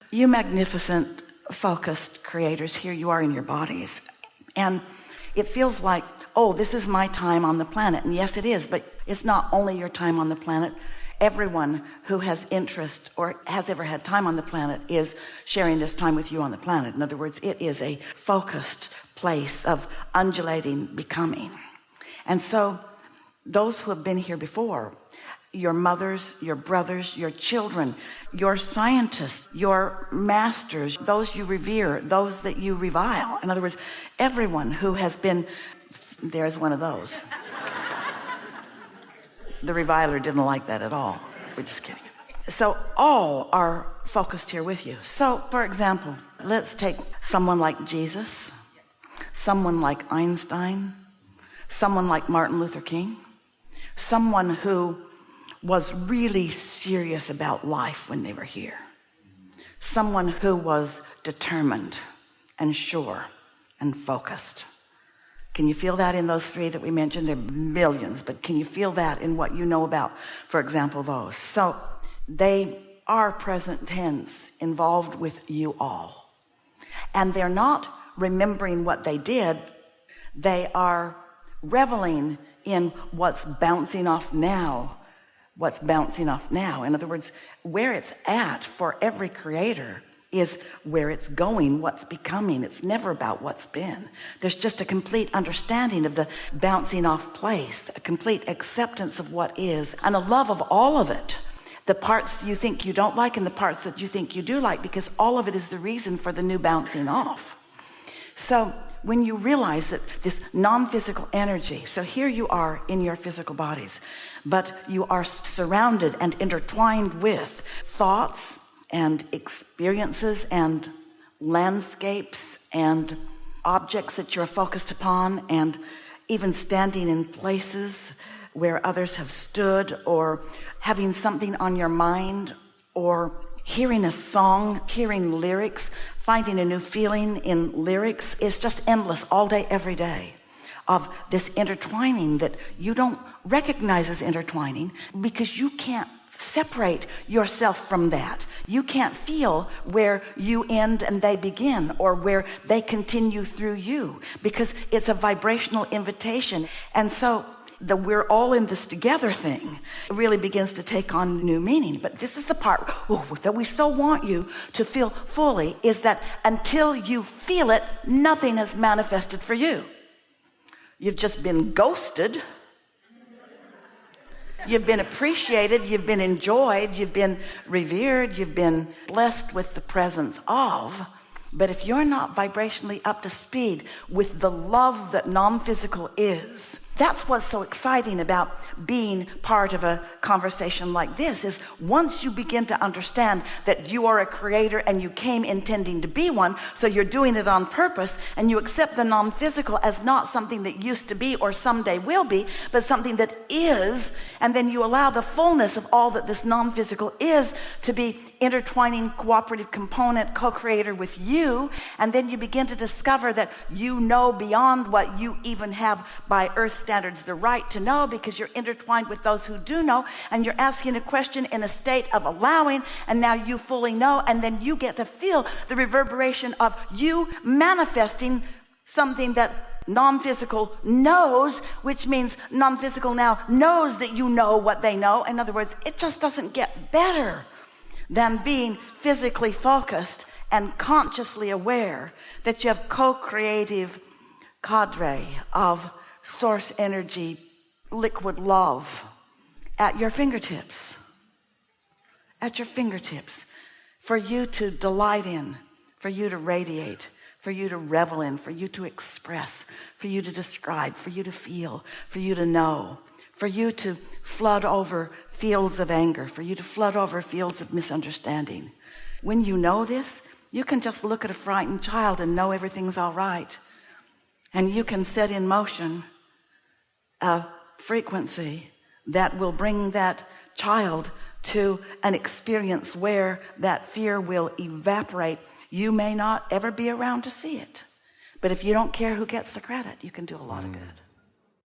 You magnificent, focused creators, here you are in your bodies. And it feels like, oh, this is my time on the planet. And yes, it is, but it's not only your time on the planet. Everyone who has interest or has ever had time on the planet is sharing this time with you on the planet. In other words, it is a focused place of undulating becoming. And so those who have been here before, your mothers, your brothers, your children, your scientists, your masters, those you revere, those that you revile. In other words, everyone who has been, there's one of those. The reviler didn't like that at all. We're just kidding. So all are focused here with you. So for example, let's take someone like Jesus, someone like Einstein, someone like Martin Luther King, someone who was really serious about life when they were here, someone who was determined and sure and focused. Can you feel that in those three that we mentioned? There are millions, but can you feel that in what you know about, for example, those? So they are present tense, involved with you all. And they're not remembering what they did. They are reveling in what's bouncing off now. What's bouncing off now. In other words, where it's at for every creator is where it's going, what's becoming. It's never about what's been. There's just a complete understanding of the bouncing off place, a complete acceptance of what is, and a love of all of it. The parts you think you don't like and the parts that you think you do like, because all of it is the reason for the new bouncing off. So when you realize that this non-physical energy, so here you are in your physical bodies, but you are surrounded and intertwined with thoughts and experiences and landscapes and objects that you're focused upon, and even standing in places where others have stood, or having something on your mind, or hearing a song, hearing lyrics, finding a new feeling in lyrics. Is just endless all day, every day, of this intertwining that you don't recognize as intertwining because you can't separate yourself from that. You can't feel where you end and they begin, or where they continue through you, because it's a vibrational invitation. And so the we're all in this together thing really begins to take on new meaning. But this is the part that we so want you to feel fully, is that until you feel it, nothing has manifested for you. You've just been ghosted. You've been appreciated, you've been enjoyed, you've been revered, you've been blessed with the presence of. But if you're not vibrationally up to speed with the love that non-physical is, that's what's so exciting about being part of a conversation like this, is once you begin to understand that you are a creator and you came intending to be one, so you're doing it on purpose, and you accept the non-physical as not something that used to be or someday will be, but something that is, and then you allow the fullness of all that this non-physical is to be intertwining cooperative component, co-creator with you, and then you begin to discover that you know beyond what you even have by earth standards the right to know, because you're intertwined with those who do know, and you're asking a question in a state of allowing, and now you fully know, and then you get to feel the reverberation of you manifesting something that non-physical knows, which means non-physical now knows that you know what they know. In other words, it just doesn't get better than being physically focused and consciously aware that you have co-creative cadre of source energy, liquid love at your fingertips, for you to delight in, for you to radiate, for you to revel in, for you to express, for you to describe, for you to feel, for you to know, for you to flood over fields of anger, for you to flood over fields of misunderstanding. When you know this, you can just look at a frightened child and know everything's all right. And you can set in motion a frequency that will bring that child to an experience where that fear will evaporate. You may not ever be around to see it, but if you don't care who gets the credit, you can do a lot of good.